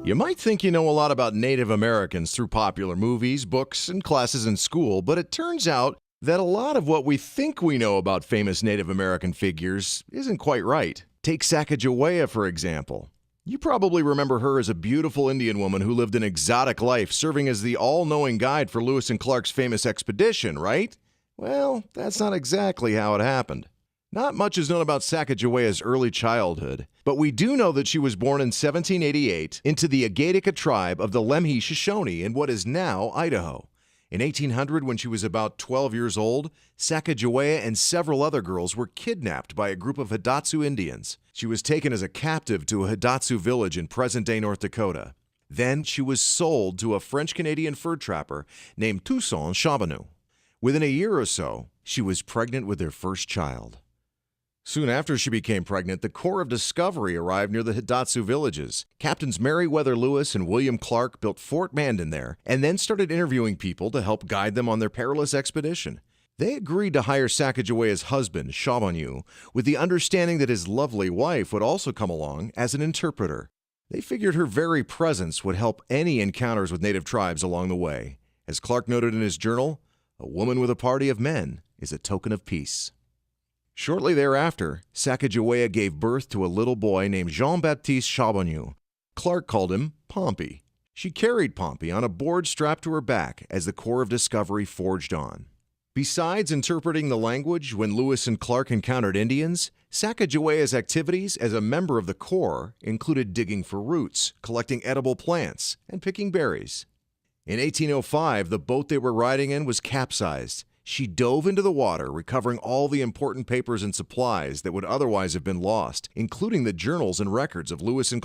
You might think you know a lot about Native Americans through popular movies, books, and classes in school, but it turns out that a lot of what we think we know about famous Native American figures isn't quite right. Take Sacagawea, for example. You probably remember her as a beautiful Indian woman who lived an exotic life, serving as the all-knowing guide for Lewis and Clark's famous expedition, right? Well, that's not exactly how it happened. Not much is known about Sacagawea's early childhood, but we do know that she was born in 1788 into the Agatica tribe of the Lemhi Shoshone in what is now Idaho. In 1800, when she was about 12 years old, Sacagawea and several other girls were kidnapped by a group of Hidatsu Indians. She was taken as a captive to a Hidatsu village in present-day North Dakota. Then she was sold to a French-Canadian fur trapper named Toussaint Charbonneau. Within a year or so, she was pregnant with their first child. Soon after she became pregnant, the Corps of Discovery arrived near the Hidatsu villages. Captains Meriwether Lewis and William Clark built Fort Mandan there and then started interviewing people to help guide them on their perilous expedition. They agreed to hire Sacagawea's husband, Charbonneau, with the understanding that his lovely wife would also come along as an interpreter. They figured her very presence would help any encounters with native tribes along the way. As Clark noted in his journal, "A woman with a party of men is a token of peace." Shortly thereafter, Sacagawea gave birth to a little boy named Jean-Baptiste Charbonneau. Clark called him Pompey. She carried Pompey on a board strapped to her back as the Corps of Discovery forged on. Besides interpreting the language when Lewis and Clark encountered Indians, Sacagawea's activities as a member of the Corps included digging for roots, collecting edible plants, and picking berries. In 1805, the boat they were riding in was capsized. She dove into the water, recovering all the important papers and supplies that would otherwise have been lost, including the journals and records of Lewis and Clark.